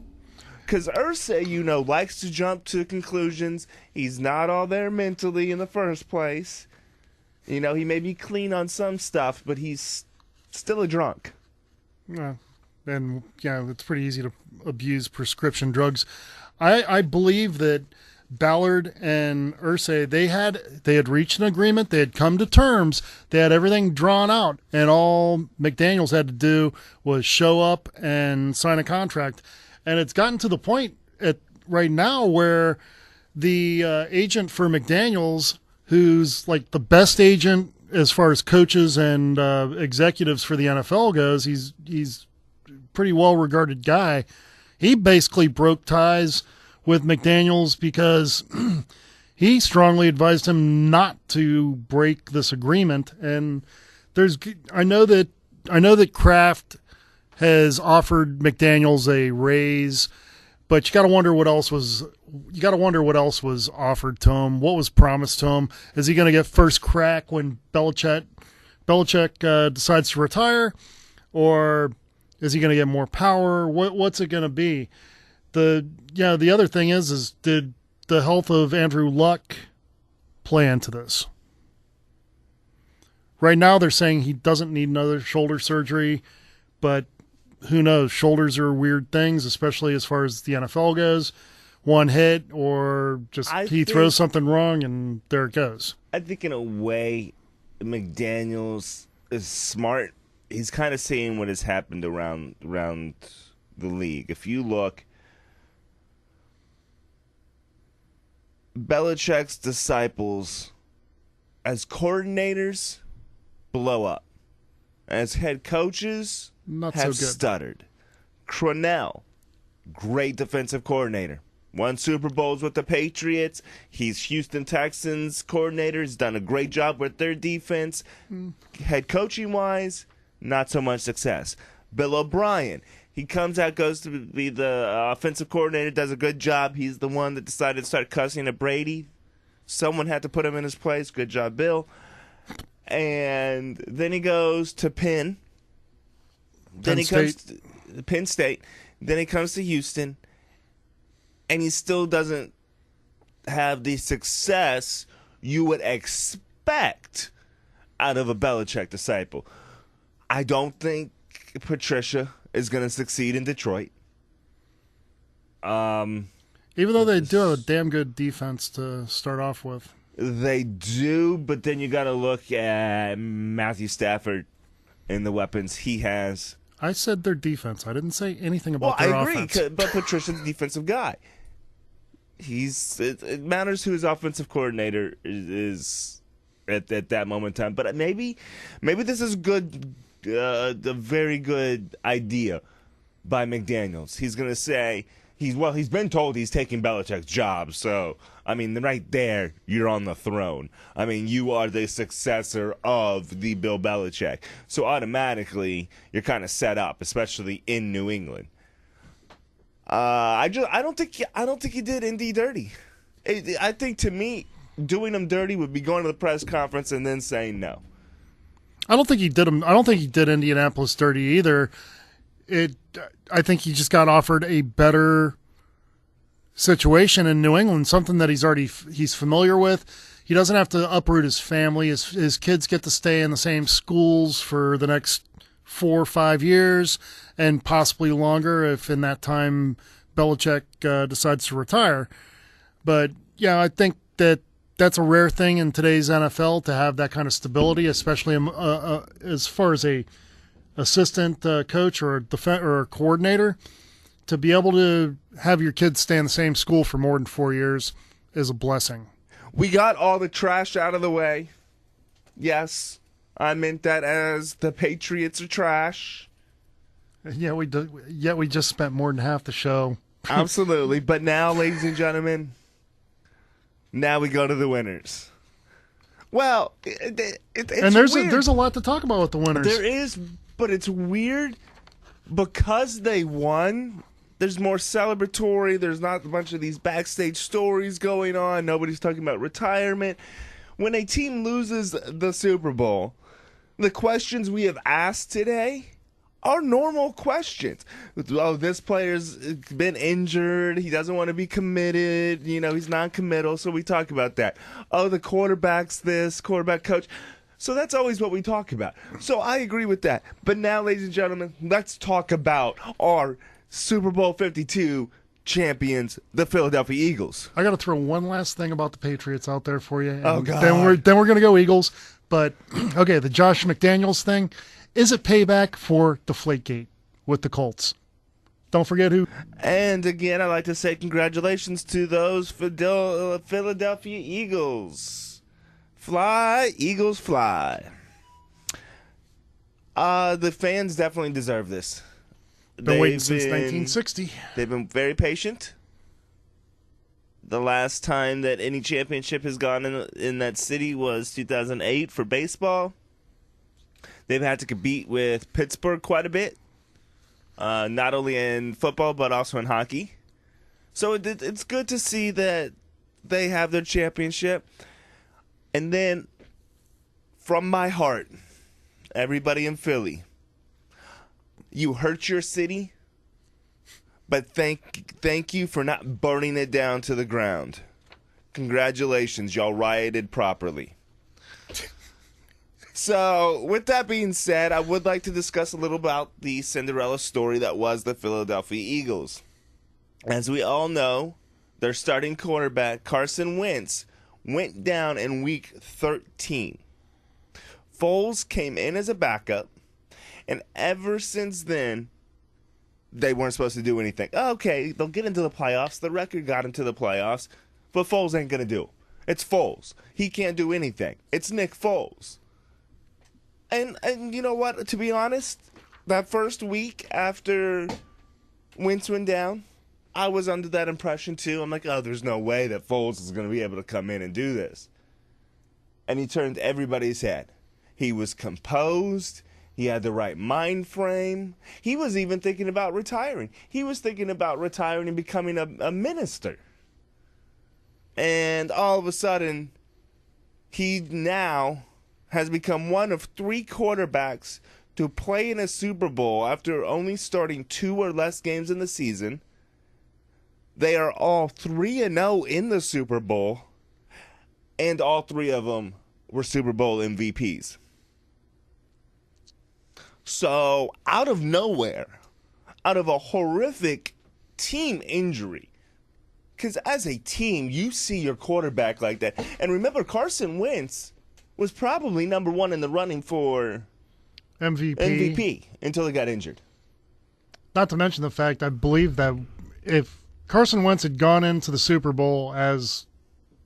S1: Because Irsay, likes to jump to conclusions. He's not all there mentally in the first place. He may be clean on some stuff, but he's still a drunk.
S4: Yeah, and it's pretty easy to abuse prescription drugs. I believe that Ballard and Irsay, they had reached an agreement. They had come to terms. They had everything drawn out, and all McDaniels had to do was show up and sign a contract. And it's gotten to the point right now where the agent for McDaniels, who's like the best agent as far as coaches and executives for the NFL goes, he's a pretty well-regarded guy. He basically broke ties with McDaniels because he strongly advised him not to break this agreement. And I know that Kraft has offered McDaniels a raise, but you got to wonder what else was offered to him. What was promised to him? Is he going to get first crack when Belichick decides to retire, or is he going to get more power? What's it going to be? The other thing is did the health of Andrew Luck play into this? Right now they're saying he doesn't need another shoulder surgery, but who knows? Shoulders are weird things, especially as far as the NFL goes. One hit or he throws something wrong and there it goes.
S1: I think in a way McDaniels is smart. He's kind of seeing what has happened around the league. If you look, Belichick's disciples as coordinators blow up. As head coaches
S4: Not
S1: have
S4: so good.
S1: stuttered. Crennel, great defensive coordinator. Won Super Bowls with the Patriots. He's Houston Texans coordinator. He's done a great job with their defense. Head coaching-wise, not so much success. Bill O'Brien, he comes out, goes to be the offensive coordinator, does a good job. He's the one that decided to start cussing at Brady. Someone had to put him in his place. Good job, Bill. And then he goes to Penn. Then he comes to Penn State. Then he comes to Houston. And he still doesn't have the success you would expect out of a Belichick disciple. I don't think Patricia is going to succeed in Detroit.
S4: Even though they do have a damn good defense to start off with.
S1: They do, but then you got to look at Matthew Stafford and the weapons he has.
S4: I said their defense. I didn't say anything about their offense.
S1: I agree, but Patricia's a defensive guy. It matters who his offensive coordinator is at that moment in time. But maybe this is good, a very good idea by McDaniels. He's going to say he's been told he's taking Belichick's job. So I mean, right there, you're on the throne. I mean, you are the successor of the Bill Belichick. So automatically, you're kind of set up, especially in New England. I don't think he did Indy dirty. I think, to me, doing him dirty would be going to the press conference and then saying no.
S4: I don't think he did him. I don't think he did Indianapolis dirty either. I think he just got offered a better situation in New England, something that he's familiar with. He doesn't have to uproot his family. His kids get to stay in the same schools for the next 4 or 5 years and possibly longer if in that time Belichick decides to retire. But yeah, I think that's a rare thing in today's NFL to have that kind of stability, especially as far as a assistant coach or a coordinator. To be able to have your kids stay in the same school for more than 4 years is a blessing.
S1: We got all the trash out of the way. Yes, I meant that as the Patriots are trash.
S4: Yeah, we do. Yet we just spent more than half the show.
S1: Absolutely. But now, ladies and gentlemen, now we go to the winners. Well, it's
S4: and there's
S1: weird.
S4: There's a lot to talk about with the winners.
S1: There is, but it's weird because they won. There's more celebratory. There's not a bunch of these backstage stories going on. Nobody's talking about retirement. When a team loses the Super Bowl, the questions we have asked today are normal questions. Oh, this player's been injured. He doesn't want to be committed. He's non-committal, so we talk about that. Oh, the quarterback's this, quarterback coach. So that's always what we talk about. So I agree with that. But now, ladies and gentlemen, let's talk about our Super Bowl 52 champions, the Philadelphia Eagles.
S4: I got to throw one last thing about the Patriots out there for you.
S1: Oh, God.
S4: Then we're going to go Eagles. But, okay, the Josh McDaniels thing, is it payback for Deflategate with the Colts? Don't forget who.
S1: And again, I'd like to say congratulations to those Philadelphia Eagles. Fly, Eagles, fly. The fans definitely deserve this.
S4: Been waiting since 1960.
S1: They've been very patient. The last time that any championship has gone in that city was 2008 for baseball. They've had to compete with Pittsburgh quite a bit, not only in football but also in hockey. So it's good to see that they have their championship. And then, from my heart, everybody in Philly, you hurt your city, but thank you for not burning it down to the ground. Congratulations, y'all rioted properly. So, with that being said, I would like to discuss a little about the Cinderella story that was the Philadelphia Eagles. As we all know, their starting quarterback, Carson Wentz, went down in week 13. Foles came in as a backup, and ever since then, they weren't supposed to do anything. Okay, they'll get into the playoffs. The record got into the playoffs, but Foles ain't going to do it. It's Foles. He can't do anything. It's Nick Foles. And you know what? To be honest, that first week after Wentz went down, I was under that impression too. I'm like, oh, there's no way that Foles is going to be able to come in and do this. And he turned everybody's head. He was composed. He had the right mind frame. He was even thinking about retiring. He was thinking about retiring and becoming a minister. And all of a sudden, he now has become one of 3 quarterbacks to play in a Super Bowl after only starting 2 or less games in the season. They are all 3-0 in the Super Bowl, and all 3 of them were Super Bowl MVPs. So, out of nowhere, out of a horrific team injury, because as a team, you see your quarterback like that. And remember, Carson Wentz was probably number 1 in the running for MVP until he got injured.
S4: Not to mention the fact, I believe that if Carson Wentz had gone into the Super Bowl as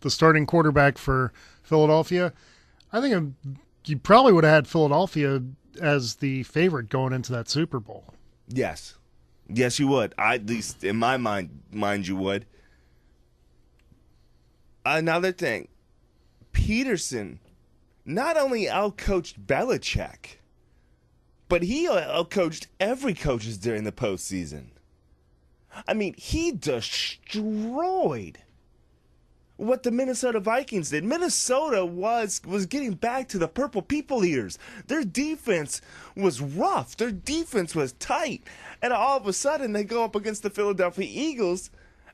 S4: the starting quarterback for Philadelphia, I think you probably would have had Philadelphia as the favorite going into that Super Bowl.
S1: Yes. Yes, you would. At least in my mind you would. Another thing, Peterson not only outcoached Belichick, but he outcoached every coaches during the postseason. I mean, he destroyed what the Minnesota Vikings did. Minnesota was getting back to the purple people ears. Their defense was rough. Their defense was tight. And all of a sudden, they go up against the Philadelphia Eagles.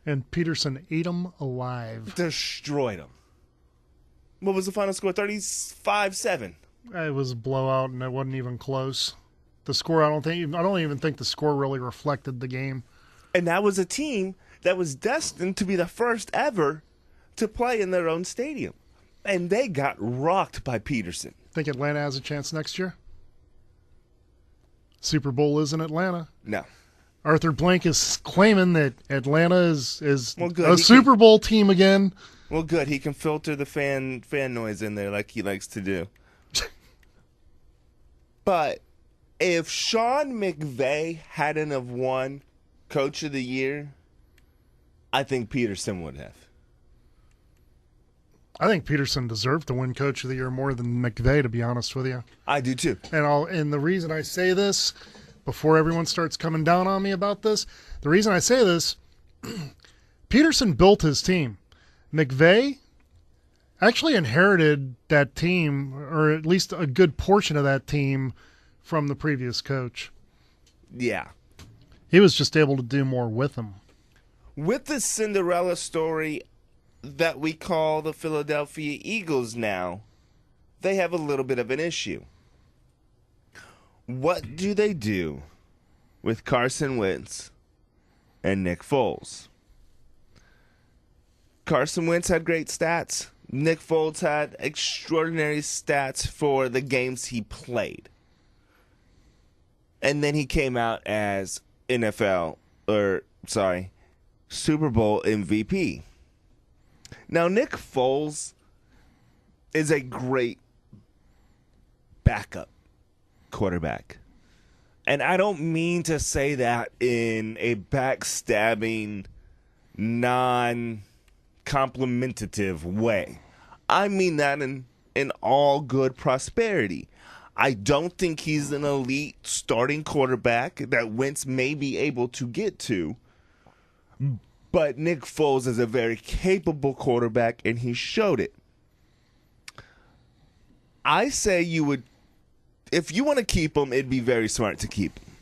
S4: And Peterson ate them alive.
S1: Destroyed them. What was the final score? 35-7.
S4: It was a blowout, and it wasn't even close. The score, I don't even think the score really reflected the game.
S1: And that was a team that was destined to be the first ever to play in their own stadium. And they got rocked by Peterson.
S4: Think Atlanta has a chance next year? Super Bowl is in Atlanta.
S1: No.
S4: Arthur Blank is claiming that Atlanta is
S1: well,
S4: a Super Bowl team again.
S1: Well, good. He can filter the fan noise in there like he likes to do. But if Sean McVay hadn't have won Coach of the Year, I think Peterson would have.
S4: I think Peterson deserved to win Coach of the Year more than McVay, to be honest with you.
S1: I do too.
S4: And the reason I say this, before everyone starts coming down on me about this, the reason I say this, Peterson built his team. McVay actually inherited that team, or at least a good portion of that team, from the previous coach.
S1: Yeah.
S4: He was just able to do more with them.
S1: With the Cinderella story that we call the Philadelphia Eagles now, they have a little bit of an issue. What do they do with Carson Wentz and Nick Foles? Carson Wentz had great stats. Nick Foles had extraordinary stats for the games he played. And then he came out as NFL Super Bowl MVP. Now, Nick Foles is a great backup quarterback. And I don't mean to say that in a backstabbing, non-complimentative way. I mean that in all good prosperity. I don't think he's an elite starting quarterback that Wentz may be able to get to. But Nick Foles is a very capable quarterback, and he showed it. I say you would, if you want to keep him, it'd be very smart to keep him.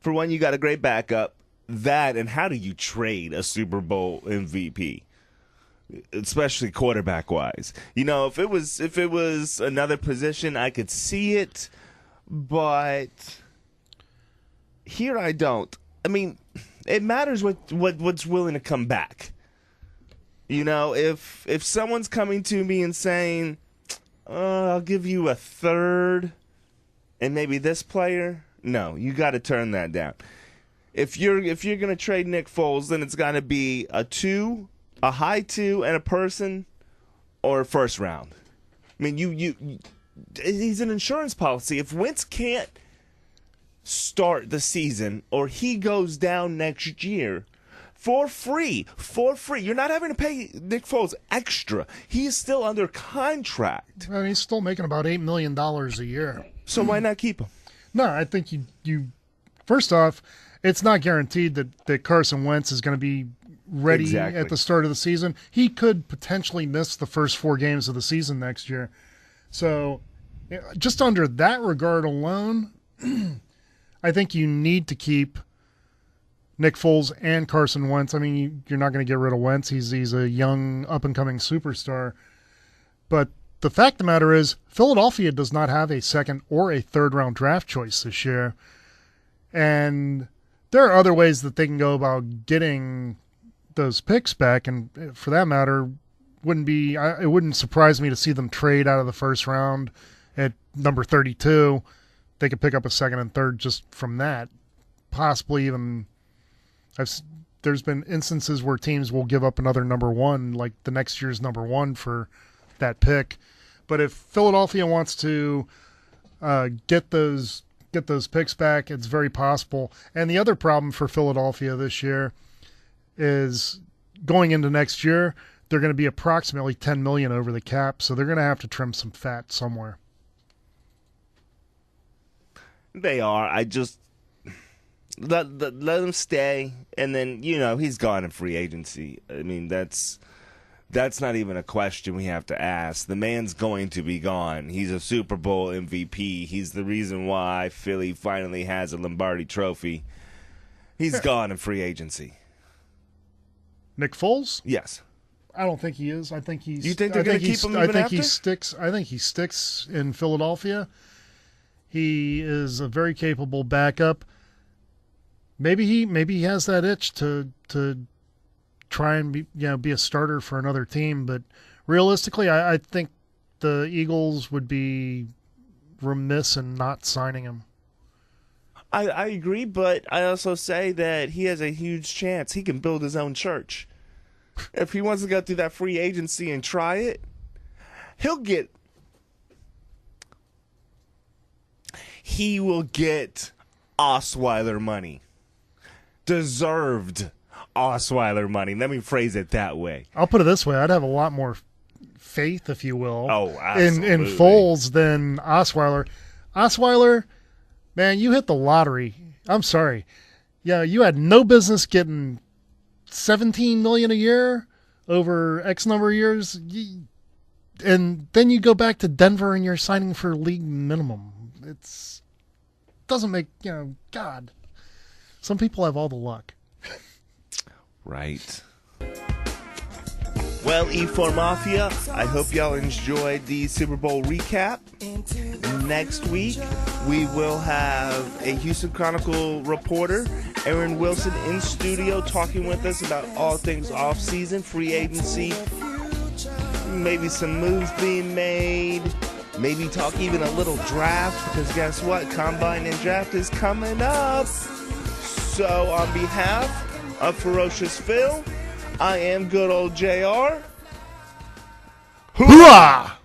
S1: For one, you got a great backup. That, and how do you trade a Super Bowl MVP? Especially quarterback-wise. You know, if it was another position, I could see it. But here I don't. I mean, it matters what's willing to come back. You know, if someone's coming to me and saying, I'll give you a third and maybe this player, no, you got to turn that down. If you're going to trade Nick Foles, then it's got to be a 2, a high 2 and a person, or a first round. I mean, you he's an insurance policy. If Wentz can't start the season or he goes down next year, for free. You're not having to pay Nick Foles extra. He's still under contract.
S4: I mean, he's still making about $8 million a year.
S1: So why not keep him?
S4: No, I think you first off, it's not guaranteed that Carson Wentz is going to be ready at the start of the season. He could potentially miss the first 4 games of the season next year. So just under that regard alone, I think you need to keep Nick Foles and Carson Wentz. I mean, you're not going to get rid of Wentz. He's a young, up-and-coming superstar. But the fact of the matter is, Philadelphia does not have a second or a third-round draft choice this year. And there are other ways that they can go about getting those picks back. And for that matter, it wouldn't surprise me to see them trade out of the first round at number 32. They could pick up a second and third just from that. Possibly even, there's been instances where teams will give up another number 1, like the next year's number 1 for that pick. But if Philadelphia wants to get those picks back, it's very possible. And the other problem for Philadelphia this year is going into next year, they're going to be approximately $10 million over the cap, so they're going to have to trim some fat somewhere.
S1: They are. I just let him stay, and then he's gone in free agency. I mean, that's not even a question we have to ask. The man's going to be gone. He's a Super Bowl MVP. He's the reason why Philly finally has a Lombardi Trophy. He's gone in free agency.
S4: Nick Foles?
S1: Yes.
S4: I don't think he is. I think he's.
S1: You think they're going to keep him even after?
S4: I think he sticks in Philadelphia. He is a very capable backup. Maybe he has that itch to try and be a starter for another team, but realistically, I think the Eagles would be remiss in not signing him.
S1: I agree, but I also say that he has a huge chance. He can build his own church. If he wants to go through that free agency and try it, he will get Osweiler money. Deserved Osweiler money. Let me phrase it that way.
S4: I'll put it this way. I'd have a lot more faith, if you will,
S1: in
S4: Foles than Osweiler. Osweiler, man, you hit the lottery. I'm sorry. Yeah, you had no business getting $17 million a year over X number of years. And then you go back to Denver and you're signing for league minimum. Doesn't make, God. Some people have all the luck.
S1: Right. Well, E4 Mafia, I hope y'all enjoyed the Super Bowl recap. Next week, we will have a Houston Chronicle reporter, Aaron Wilson, in studio talking with us about all things off-season, free agency, maybe some moves being made, maybe talk even a little draft, because guess what? Combine and draft is coming up. So on behalf of Ferocious Phil, I am good old JR.
S4: Hoorah!